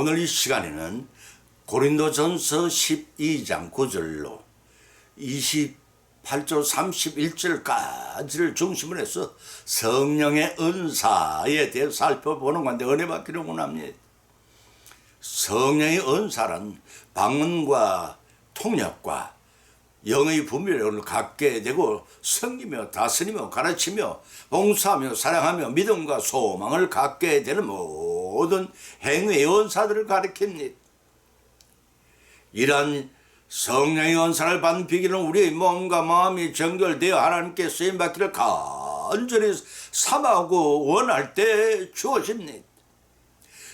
오늘 이 시간에는 고린도전서 12장 9절로 28절 31절까지를 중심으로 해서 성령의 은사에 대해 살펴보는 건데 은혜 받기를 원합니다. 성령의 은사란 방언과 통역과 영의 분별력을 갖게 되고 섬기며 다스리며 가르치며 봉사하며 사랑하며 믿음과 소망을 갖게 되는 모든 행위의 은사들을 가리킵니다. 이러한 성령의 은사를 받는 비결은 우리의 몸과 마음이 정결되어 하나님께 쓰임받기를 간절히 삼하고 원할 때 주어집니다.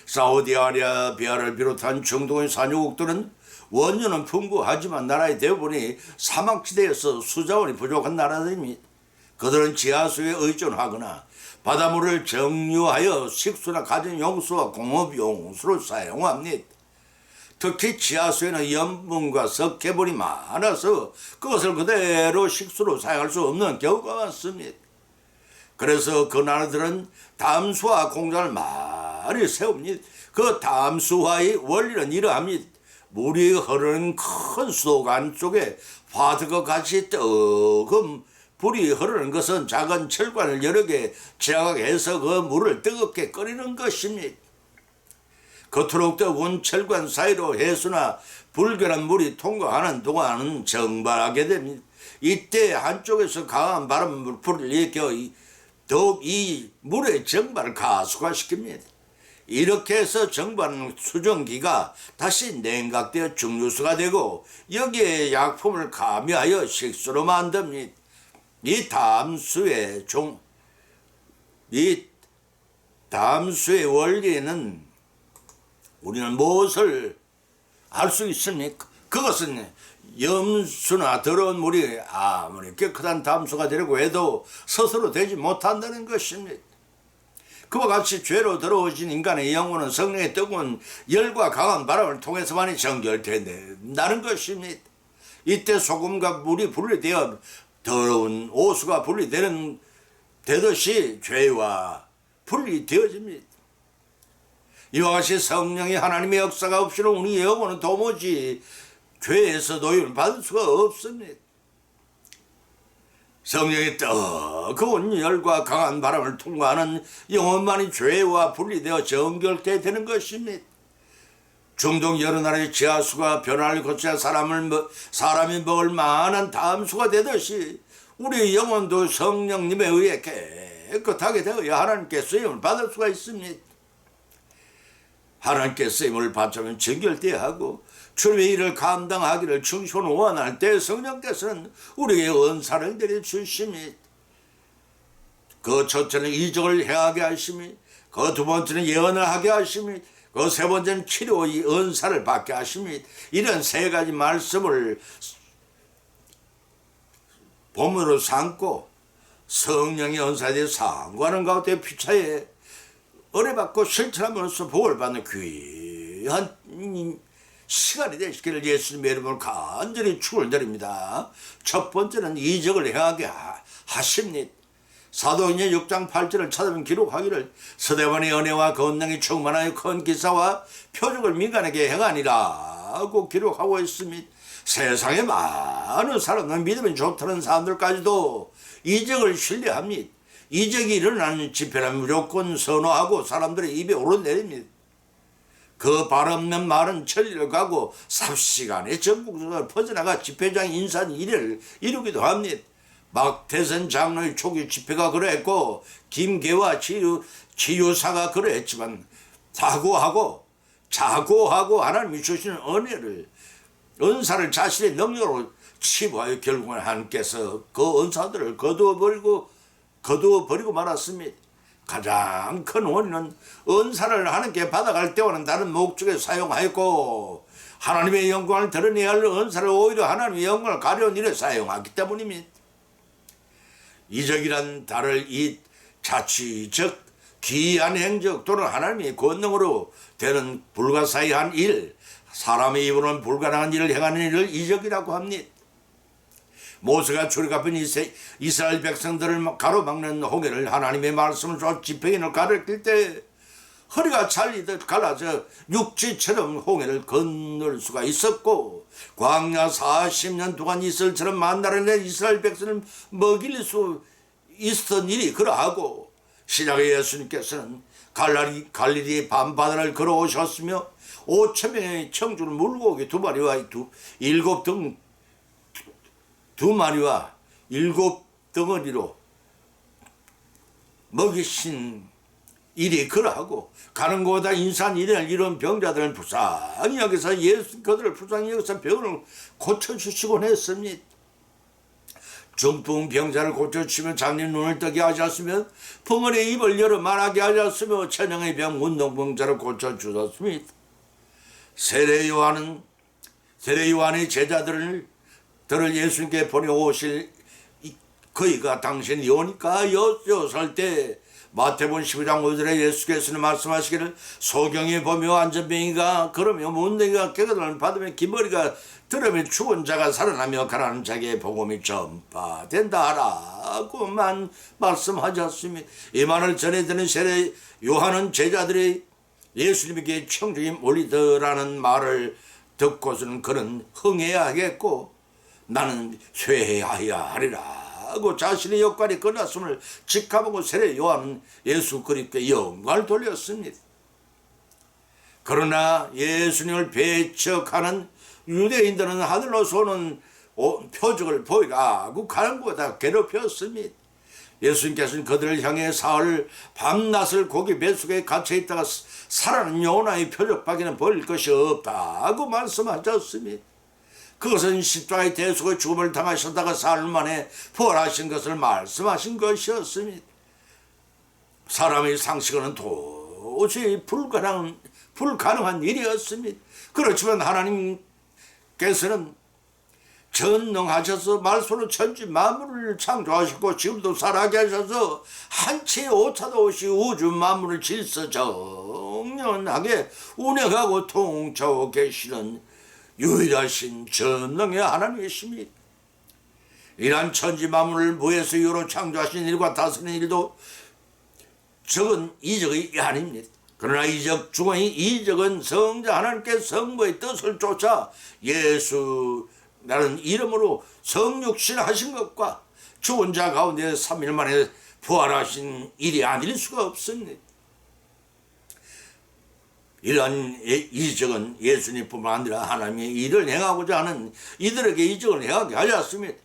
사우디아라비아를 비롯한 중동의 산유국들은 원유는 풍부하지만 나라의 대부분이 사막지대에서 수자원이 부족한 나라들입니다. 그들은 지하수에 의존하거나 바닷물을 정유하여 식수나 가정용수와 공업용수로 사용합니다. 특히 지하수에는 염분과 석회물이 많아서 그것을 그대로 식수로 사용할 수 없는 경우가 많습니다. 그래서 그 나라들은 담수화 공장을 많이 세웁니다. 그 담수화의 원리는 이러합니다. 물이 흐르는 큰 수도관 속에 화덕과 같이 뜨거운 불이 흐르는 것은 작은 철관을 여러 개 제약해서 그 물을 뜨겁게 끓이는 것입니다. 그토록 뜨거운 철관 사이로 해수나 불결한 물이 통과하는 동안은 정발하게 됩니다. 이때 한쪽에서 강한 바람을 일으켜 더욱 이 물의 정발을 가속화시킵니다. 이렇게 해서 정발하는 수증기가 다시 냉각되어 증류수가 되고 여기에 약품을 가미하여 식수로 만듭니다. 이 담수의 원리는 우리는 무엇을 알 수 있습니까? 그것은 염수나 더러운 물이 아무리 깨끗한 담수가 되려고 해도 스스로 되지 못한다는 것입니다. 그와 같이 죄로 더러워진 인간의 영혼은 성령의 뜨거운 열과 강한 바람을 통해서만이 정결된다는 것입니다. 이때 소금과 물이 분리되어 더러운 오수가 분리되듯이 죄와 분리되어집니다. 이와 같이 성령의 하나님의 역사가 없이는 우리 영혼은 도무지 죄에서 노임을 받을 수가 없습니다. 성령의 뜨거운 열과 강한 바람을 통과하는 영혼만이 죄와 분리되어 정결되게 되는 것입니다. 중동 여러 나라의 지하수가 변화를 거쳐 사람이 먹을 만한 담수가 되듯이 우리 영혼도 성령님에 의해 깨끗하게 되어 하나님께 쓰임을 받을 수가 있습니다. 하나님께 쓰임을 받자면 정결되어야 하고 주님의 일을 감당하기를 충실히 원할 때 성령께서는 우리에게 은사를 내려주십니다. 그 첫째는 이적을 행하게 하심이, 그 두 번째는 예언을 하게 하심이, 그 세 번째는 치료의 은사를 받게 하심이, 이런 세 가지 말씀을 본문으로 삼고 성령의 은사에 대해 상고하는 가운데 피차에 은혜받고 실천하면서 복을 받는 귀한 시간이 되시기를 예수님의 이름으로 간절히 축원드립니다. 첫 번째는 이적을 행하게 하십니다. 사도행전 6장 8절을 찾아보면 기록하기를 서대반의 은혜와 권능이 충만하여 큰 기사와 표적을 민간에게 행하니라고 기록하고 있습니다. 세상에 많은 사람들, 믿음이 좋다는 사람들까지도 이적을 신뢰합니다. 이적이 일어나는 집회는 무조건 선호하고 사람들의 입에 오르내립니다. 그 발없는 말은 천리를 가고 삽시간에 전국적으로 퍼져나가 집회장 인산 일을 이루기도 합니다. 막대선 장로의 초기 집회가 그러했고 김계와 치유사가 그러했지만 자고하고 하나님이 주시는 은사를 자신의 능력으로 치부하여 결국은 하나님께서 그 은사들을 거두어버리고 말았습니다. 가장 큰 원인은 은사를 하나님께 받아갈 때와는 다른 목적에 사용하였고 하나님의 영광을 드러내야 할 은사를 오히려 하나님의 영광을 가려운 일에 사용하기 때문입니다. 이적이란 다를 이 자취적 기이한 행적 또는 하나님의 권능으로 되는 불가사의한 일, 사람의 입으로는 불가능한 일을 행하는 일을 이적이라고 합니다. 모세가 출애굽한 이스라엘 백성들을 가로막는 홍해를 하나님의 말씀을 줘 집행인을 가르칠 때 허리가 잘리듯 갈라져 육지처럼 홍해를 건널 수가 있었고, 광야 40년 동안 이스라엘처럼 만나를 내 이스라엘 백성을 먹일 수 있었던 일이 그러하고, 신약의 예수님께서는 갈릴리 밤바다를 걸어오셨으며 5,000명의 청중을 물고기 2마리와 두 마리와 7덩어리로 먹이신 일이 그러하고, 가는 곳마다 인산 일을 이룬 병자들을 불쌍히 여기서 그들을 불쌍히 여기서 병을 고쳐주시곤 했습니다. 중풍 병자를 고쳐주시며 장님 눈을 뜨게 하셨으며 벙어리의 입을 열어 말하게 하셨으며 천형의 병 운동병자를 고쳐주셨습니다. 세례 요한의 제자들을 예수님께 보내오실 그이가 당신이 오니까 여설 때 마태복음 15장 5절에 예수께서는 말씀하시기를 소경에 보며 안전병이가 걸으며 문둥이가 깨끗함을 받으며 기머리가 들으며 죽은 자가 살아나며 가라는 자에게 복음이 전파된다 라고만 말씀하셨습니다. 이 말을 전해 듣는 세례 요한은 제자들이 예수님에게 청중이 몰리더라는 말을 듣고서는 그는 흥해야 하겠고 나는 쇠해야 하리라 하고 자신의 역할이 끝났음을 직감하고 세례 요한은 예수 그리스도께 영광을 돌렸습니다. 그러나 예수님을 배척하는 유대인들은 하늘로서 오는 표적을 보이라고 가는 곳에다 괴롭혔습니다. 예수님께서는 그들을 향해 사흘 밤낮을 고기 뱃속에 갇혀있다가 살아난 요나의 표적밖에는 보일 것이 없다고 말씀하셨습니다. 그것은 십자가의 대속의 죽음을 당하셨다가 사흘 만에 부활하신 것을 말씀하신 것이었습니다. 사람의 상식으로는 도저히 불가능한 일이었습니다. 그렇지만 하나님께서는 전능하셔서 말씀으로 천지 만물을 창조하셨고 지금도 살아게 하셔서 한치의 오차도 없이 우주 만물을 질서 정연하게 운행하고 통치하고 계시는 유일하신 전능의 하나님이십니다. 이러한 천지 만물을 무에서 유로 창조하신 일과 다스리는 일도 적은 이적이 아닙니다. 그러나 이적 중의 이적은 성자 하나님께 성부의 뜻을 쫓아 예수라는 이름으로 성육신 하신 것과 죽은 자 가운데 3일 만에 부활하신 일이 아닐 수가 없습니다. 이러한 이적은 예수님뿐만 아니라 하나님의 일을 행하고자 하는 이들에게 이적을 행하게 하셨습니다.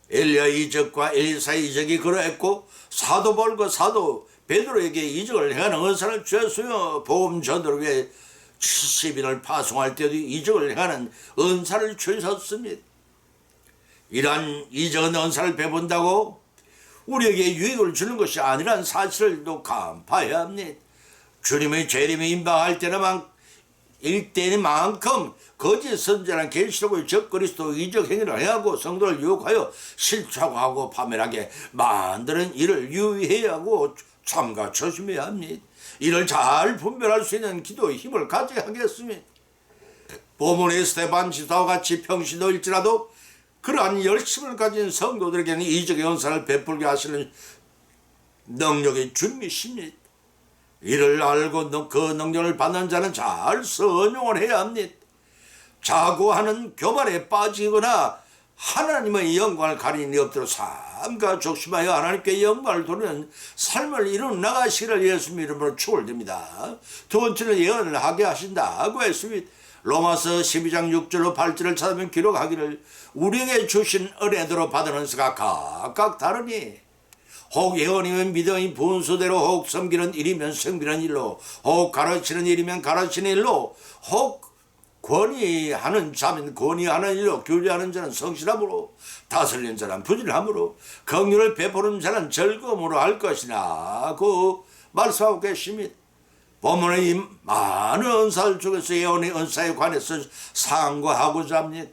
엘리야 이적과 엘리사의 이적이 그러했고 사도 바울과 사도 베드로에게 이적을 행하는 은사를 주셨으며 복음 전도를 위해 70인을 파송할 때도 이적을 행하는 은사를 주셨습니다. 이러한 이적은 은사를 베푼다고 우리에게 유익을 주는 것이 아니라는 사실을 또 간파해야 합니다. 주님의 재림이 임박할 때만큼 거짓 선지자는 계시록의 적그리스도 이적 행위를 행하고 성도를 유혹하여 실족하고 파멸하게 만드는 일을 유의해야 하고 참가 조심해야 합니다. 이를 잘 분별할 수 있는 기도의 힘을 가져야 하겠습니다. 본문의 스데반 지사와 같이 평신도일지라도 그러한 열심을 가진 성도들에게는 이적의 은사를 베풀게 하시는 능력의 주님이십니다. 이를 알고 그 능력을 받는 자는 잘 선용을 해야 합니다. 자고하는 교만에 빠지거나 하나님의 영광을 가리는 일 없도록 삼가 조심하여 하나님께 영광을 돌리는 삶을 이루어 나가시기를 예수님 이름으로 축원드립니다. 두 번째는 예언을 하게 하신다고 했습니다. 로마서 12장 6절로 8절을 찾으면 기록하기를 우리에게 주신 은혜대로 받은 은사가 각각 다르니 혹 예언이면 믿음이 분수대로 혹 섬기는 일이면 섬기는 일로 혹 가르치는 일이면 가르치는 일로 혹 권위하는 자면 권위하는 일로 교제하는 자는 성실함으로 다스리는 자는 부지런함으로 긍휼을 베푸는 자는 즐거움으로 할 것이나 그 말씀하고 계십니다. 본문의 이 많은 은사를 중에서 예언의 은사에 관해서 상고하고자 합니다.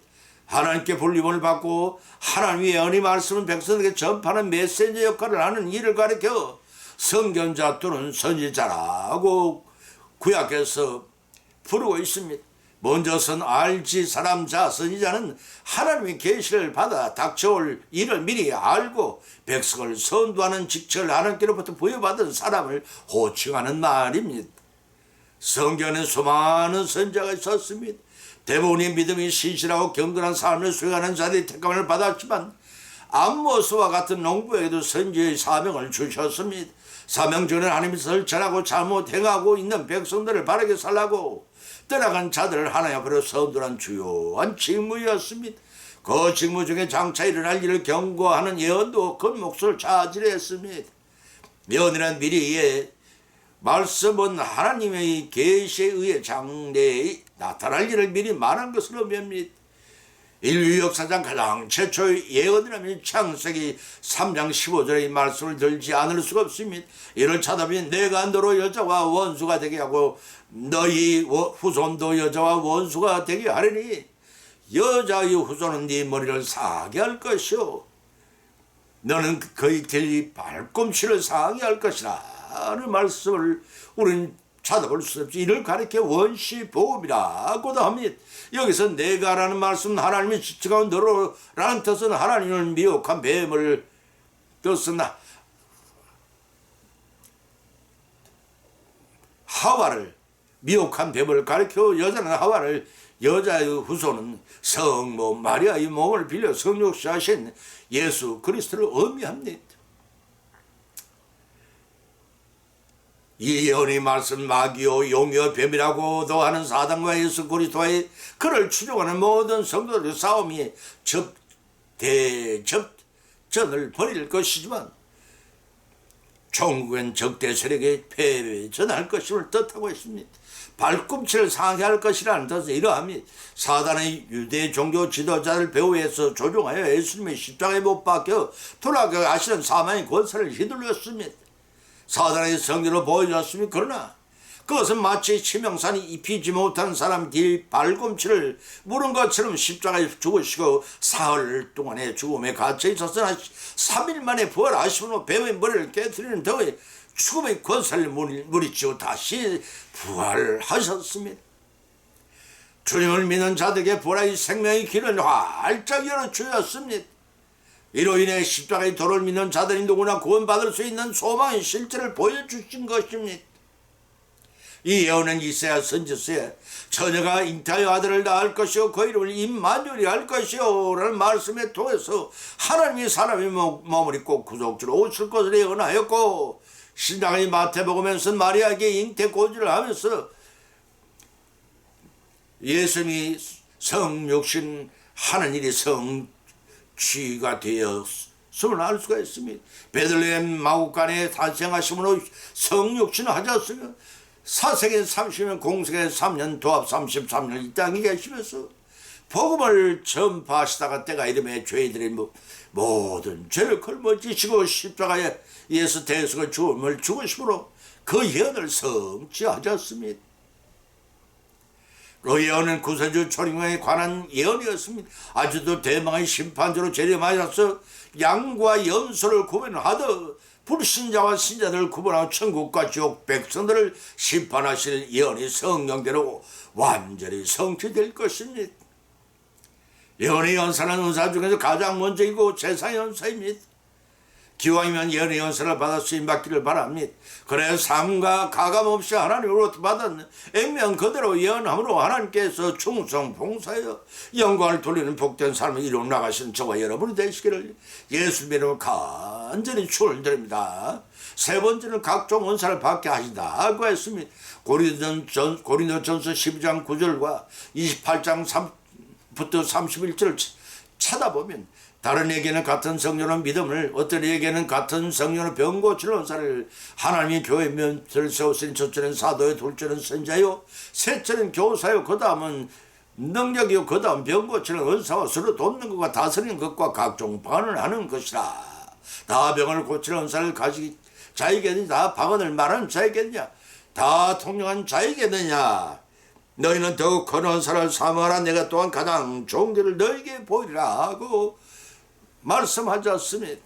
하나님께 불림을 받고 하나님의 예언의 말씀은 백성에게 전파하는 메시지 역할을 하는 일을 가리켜 선견자 또는 선지자라고 구약에서 부르고 있습니다. 먼저선 알지 사람 자 선지자는 하나님의 계시를 받아 닥쳐올 일을 미리 알고 백성을 선도하는 직책을 하나님께로부터 부여받은 사람을 호칭하는 말입니다. 성경에는 수많은 선지자가 있었습니다. 대부분이 믿음이 신실하고 경건한 삶을 수행하는 자들이 택감을 받았지만 암모스와 같은 농부에게도 선지의 사명을 주셨습니다. 사명 중에 하나님의 뜻을 전하고 잘못 행하고 있는 백성들을 바르게 살라고 떠나간 자들을 하나님 앞으로 선도한 주요한 직무였습니다. 그 직무 중에 장차 일어날 일을 경고하는 예언도 그 몫을 차지했습니다. 예언이란 미래의 말씀은 하나님의 계시에 의해 장래에 나타날 일을 미리 말한 것을 의미합니다. 인류 역사상 가장 최초의 예언이라면 창세기 3장 15절의 말씀을 들지 않을 수가 없습니다. 이를 찾아보면 내가 너로 여자와 원수가 되게 하고 너희 후손도 여자와 원수가 되게 하리니 여자의 후손은 네 머리를 상하게 할 것이요 너는 그의 길 발꿈치를 상하게 할 것이라 하는 말씀을 우리는 찾아볼 수 없이 이를 가리켜 원시복음이라고도 합니다. 여기서 내가라는 말씀은 하나님의 지체가 너로라는 뜻은 하나님을 미혹한 뱀을 뜻은 하와를 미혹한 뱀을 가리켜 여자는 하와를 여자의 후손은 성모 마리아의 몸을 빌려 성육시하신 예수 그리스도를 의미합니다. 이 예언의 말씀 마귀요 용이요 뱀이라고도 하는 사단과 예수 그리스도의 그를 추종하는 모든 성도들의 싸움이 대접전을 벌일 것이지만 종국은 적대 세력에 패전할 것임을 뜻하고 있습니다. 발꿈치를 상하게 할 것이라는 뜻은 이러합니다. 사단의 유대 종교 지도자를 배후에서 조종하여 예수님의 십자가에 못 박혀 돌아가게 하시는 사망의 권세를 휘둘렸습니다. 사단의 성질로 보여줬습니다. 그러나 그것은 마치 치명산이 입히지 못한 사람 뒤 발꿈치를 물은 것처럼 십자가에 죽으시고 사흘 동안의 죽음에 갇혀 있었으나 3일 만에 부활하시고 뱀의 머리를 깨뜨리는 더위 죽음의 권세를 물리치고 다시 부활하셨습니다. 주님을 믿는 자들에게 부활의 생명의 길을 활짝 열어주셨습니다. 이로 인해 십자가의 도를 믿는 자들이 누구나 구원받을 수 있는 소망의 실체를 보여주신 것입니다. 이 예언은 이사야 선지서에 처녀가 잉태하여 아들을 낳을 것이요 그 이름을 임마누엘이 할 것이요 라는 말씀에 통해서 하나님이 사람의 몸을 입고 구속주로 오실 것을 예언하였고 신당의 마태복음에서 마리아에게 잉태 고지를 하면서 예수님이 성육신 하는 일이 성취가 되었음을 알 수가 있습니다. 베들레헴 마구간에 탄생하심으로 성육신을 하셨으며 사세기 30년 공생애 3년 도합 33년 이 땅에 계시면서 복음을 전파하시다가 때가 이름에 죄인들의 모든 죄를 걸머지시고 십자가에 예수 대속의 죽음을 죽으심으로 그 예언을 성취하셨습니다. 그 예언은 구세주 초림에 관한 예언이었습니다. 아주도 대망의 심판자로 재림하셔서 양과 염소를 구분하듯 불신자와 신자들을 구분하고 천국과 지옥 백성들을 심판하실 예언이 성령대로 완전히 성취될 것입니다. 예언의 연사는 은사 중에서 가장 먼저이고 최상의 연사입니다. 기왕이면 예언의 연사를 받아 쓰임받기를 바랍니다. 그래야 삶과 가감없이 하나님으로부터 받은 액면 그대로 예언함으로 하나님께서 충성 봉사하여 영광을 돌리는 복된 삶을 이루어 나가신 저와 여러분이 되시기를 예수님의 이름으로 간절히 축원드립니다. 세 번째는 각종 은사를 받게 하신다고 했습니다. 고린도전서 12장 9절과 28장 3부터 31절을 찾아보면 다른 에게는 같은 성령의 믿음을 어떤 에게는 같은 성령의 병 고치는 은사를 하나님이 교회 면을 세우신 첫째는 사도요 둘째는 선자요 셋째는 교사요 그 다음은 능력이요 그 다음 병 고치는 은사와 서로 돕는 것과 다스리는 것과 각종 방언을 하는 것이라. 다 병을 고치는 은사를 가진 자에게는 다 방언을 말하는 자에게냐 다 통용한 자에게느냐 너희는 더욱 큰 은사를 사모하라 내가 또한 가장 좋은 길을 너희에게 보이리라 하고 말씀하셨습니다.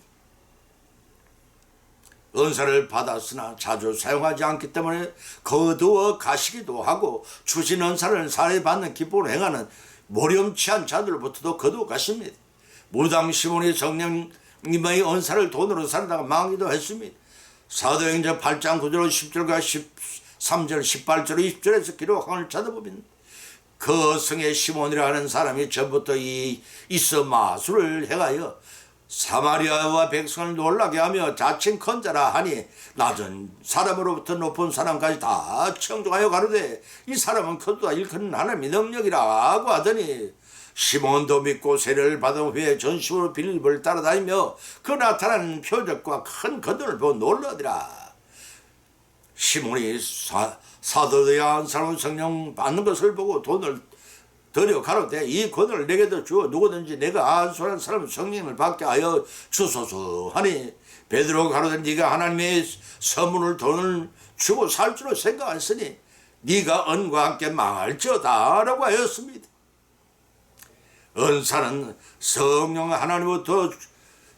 은사를 받았으나 자주 사용하지 않기 때문에 거두어 가시기도 하고 주신 은사를 살해받는 기쁨으로 행하는 모렴치한 자들로부터도 거두어 가십니다. 무당 시몬이 성령님의 은사를 돈으로 살다가 망하기도 했습니다. 사도행전 8장 9절 10절과 13절 18절 20절에서 기록을 찾아보면 그 성의 시몬이라는 사람이 전부터 이 이서 마술을 행하여 사마리아와 백성을 놀라게 하며 자칭 큰 자라 하니 낮은 사람으로부터 높은 사람까지 다 청종하여 가로되 이 사람은 크다 일컫는 하나님의 능력이라고 하더니 시몬도 믿고 세례를 받은 후에 전심으로 빌립을 따라다니며 그 나타나는 표적과 큰 거듭을 보고 놀라더라. 시몬이 사도되어야 한 사람은 성령 받는 것을 보고 돈을 들여 가로되 이 권을 내게도 주어 누구든지 내가 안수하는 사람은 성령을 받게 하여 주소서 하니 베드로가 가로되 네가 하나님의 선물을 돈을 주고 살 줄로 생각하였으니 네가 은과 함께 망할지어다 라고 하였습니다. 은사는 성령 하나님부터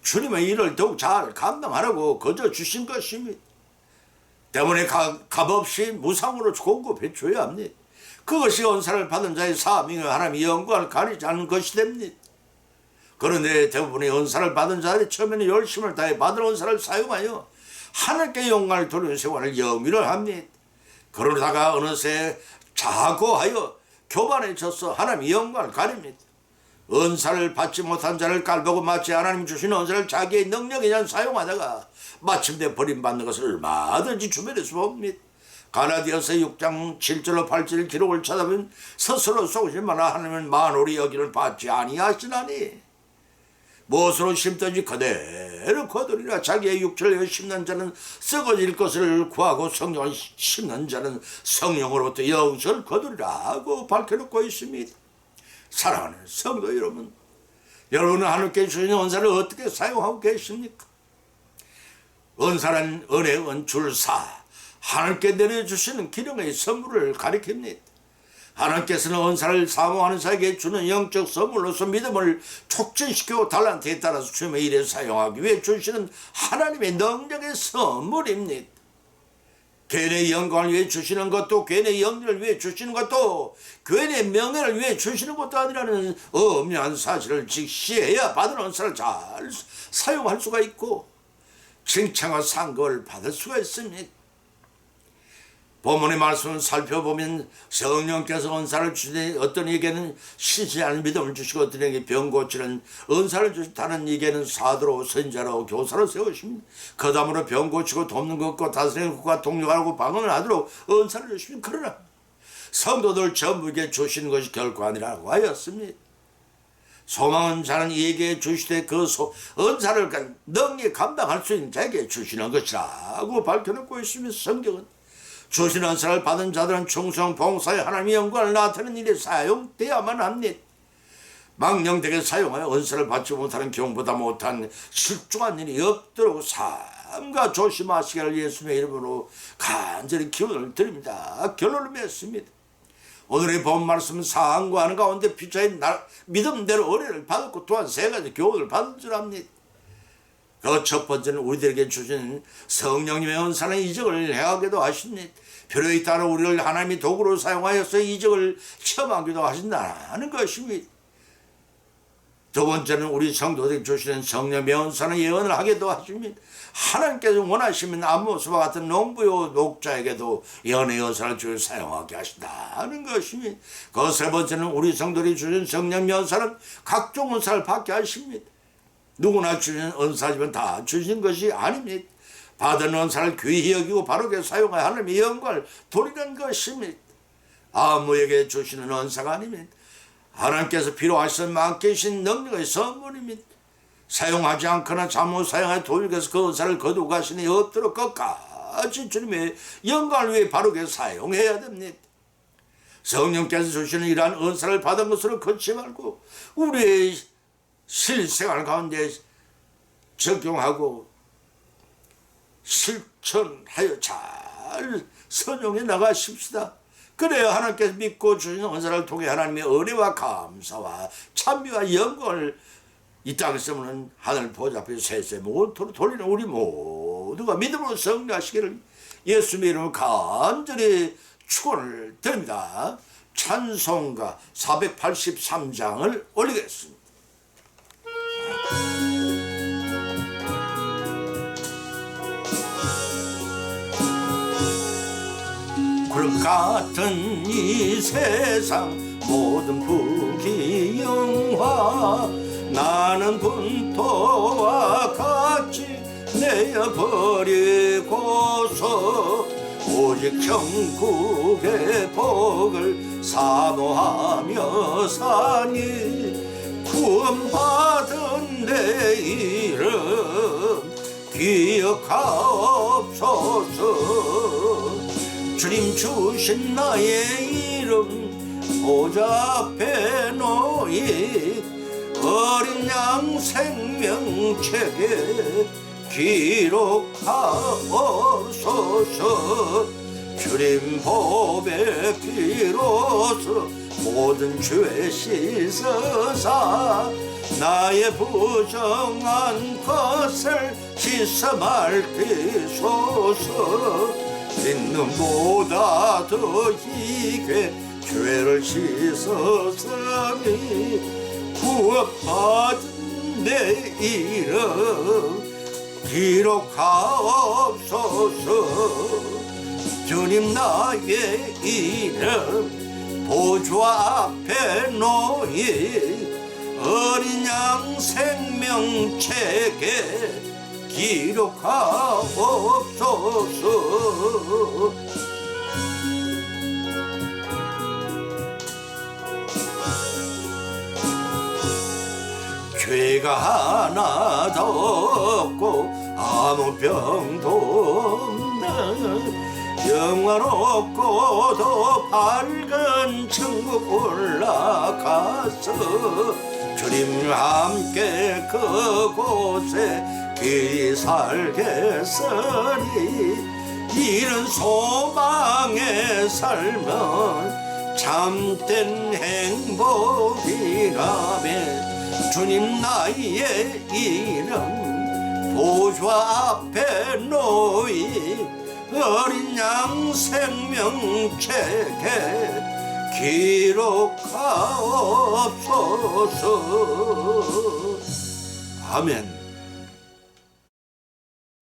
주님의 일을 더욱 잘 감당하라고 거저 주신 것입니다. 때문에 값없이 무상으로 공급해 줘야 합니다. 그것이 은사를 받은 자의 사명이 하나님의 영광을 가리지 않는 것이 됩니다. 그런데 대부분의 은사를 받은 자들이 처음에는 열심을 다해 받은 은사를 사용하여 하나님께 영광을 돌리는 생활을 영위를 합니다. 그러다가 어느새 자고하여 교만에 져서 하나님의 영광을 가립니다. 은사를 받지 못한 자를 깔보고 마치 하나님 주신 은사를 자기의 능력에 사용하다가 마침내 버림받는 것을 얼마든지 주변에서 봅니다. 가나디아서 6장 7절로 8절 기록을 찾아보면 스스로 속으실 만한 하나님은 만홀히 여기를 받지 아니하시나니 무엇으로 심든지 그대로 거두리라. 자기의 육체를 심는 자는 썩어질 것을 구하고 성령을 심는 자는 성령으로부터 영생을 거두리라 하고 밝혀놓고 있습니다. 사랑하는 성도 여러분, 여러분은 하나님께 주신 은사를 어떻게 사용하고 계십니까? 은사는 은혜, 은줄사, 하나님께 내려주시는 기름의 선물을 가리킵니다. 하나님께서는 은사를 사모하는 자에게 주는 영적 선물로서 믿음을 촉진시키고 달란트에 따라서 주님의 일에 사용하기 위해 주시는 하나님의 능력의 선물입니다. 교회의 영광을 위해 주시는 것도 교회의 영리를 위해 주시는 것도 교회의 명예를 위해 주시는 것도 아니라는 엄연한 사실을 직시해야 받은 은사를 잘 사용할 수가 있고 칭찬과 상급을 받을 수가 있습니다. 본문의 말씀을 살펴보면 성령께서 은사를 주시니 어떤 이에게는 신실히 않은 믿음을 주시고 어떤 이에게 병 고치는 은사를 주시고 다른 이에게는 사도로 선지자로 교사로 세우십니다. 그 다음으로 병 고치고 돕는 것과 다스리는 것과 동력하고 방언을 하도록 은사를 주십니다. 그러나 성도들 전부에게 주시는 것이 결코 아니라고 하였습니다. 소망은 자는 이에게 주시되 그 은사를 능히 감당할 수 있는 자에게 주시는 것이라고 밝혀놓고 있으며 성경은 주신 은사를 받은 자들은 충성 봉사에 하나님의 영광을 나타내는 일에 사용되어야만 합니다. 망령되게 사용하여 은사를 받지 못하는 경보다 못한 실종한 일이 없도록 삼가 조심하시기를 예수님의 이름으로 간절히 기원을 드립니다. 결론을 맺습니다. 오늘의 본 말씀은 사항과 하는 가운데 피차인 믿음대로 은혜를 받았고 또한 세 가지 교훈을 받은 줄 압니다. 그 첫 번째는 우리들에게 주신 성령님의 은사는 이적을 행하기도 하십니다. 필요에 따라 우리를 하나님의 도구로 사용하여서 이적을 체험하기도 하신다는 것입니다. 두 번째는 우리 성도들에게 주시는 성령의 은사는 예언을 하기도 하십니다. 하나님께서 원하시면 아모스와 같은 농부요 녹자에게도 예언의 은사를 주여 사용하게 하신다는 것입니다. 그 세 번째는 우리 성도들이 주신 성령의 은사는 각종 은사를 받게 하십니다. 누구나 주신 은사지만 다 주신 것이 아닙니다. 받은 은사를 귀히 여기고 바르게 사용하여 하나님의 영광을 돌리는 것입니다. 아무에게 주시는 은사가 아닙니다. 하나님께서 필요하신 많게신 능력의 선물입니다. 사용하지 않거나 잘못 사용하여 도둑에서 그 은사를 거두고 가시니 없도록 끝까지 주님의 영광을 위해 바르게 사용해야 됩니다. 성령께서 주시는 이러한 은사를 받은 것으로 그치 말고 우리의 실생활 가운데 적용하고 실천하여 잘 선용해 나가십시다. 그래야 하나님께서 믿고 주신 은사를 통해 하나님의 은혜와 감사와 찬미와 영광을 이 땅에서 오는 하늘 보좌 앞에 세세 모토로 돌리는 우리 모두 모두가 믿음으로 승리하시기를 예수님의 이름으로 간절히 축원을 드립니다. 찬송가 483장을 올리겠습니다. 구름 같은 이 세상 모든 부귀영화 나는 분토와 같이 내어버리고서 오직 천국의 복을 사모하며 사니 구원받은 내 이름 기억하옵소서. 주님 주신 나의 이름 보좌 앞에 놓이 어린 양 생명책에 기록하옵소서. 주님 보배 비로소 모든 죄 씻어사 나의 부정한 것을 씻어 맑히소서. 믿음보다 더 희게 죄를 씻었으니 구원받은 내 이름 기록하옵소서. 주님 나의 이름 보좌 앞에 놓이 어린 양 생명책에 기록하옵소서. 죄가 하나도 없고 아무 병도 없는 영화롭고 더 밝은 천국 올라가서 주님 함께 그곳에 길 살겠으니 이런 소망의 삶은 참된 행복이라며 주님 나의 이름 보좌 앞에 놓이 어린 양 생명책에 기록하옵소서. 아멘.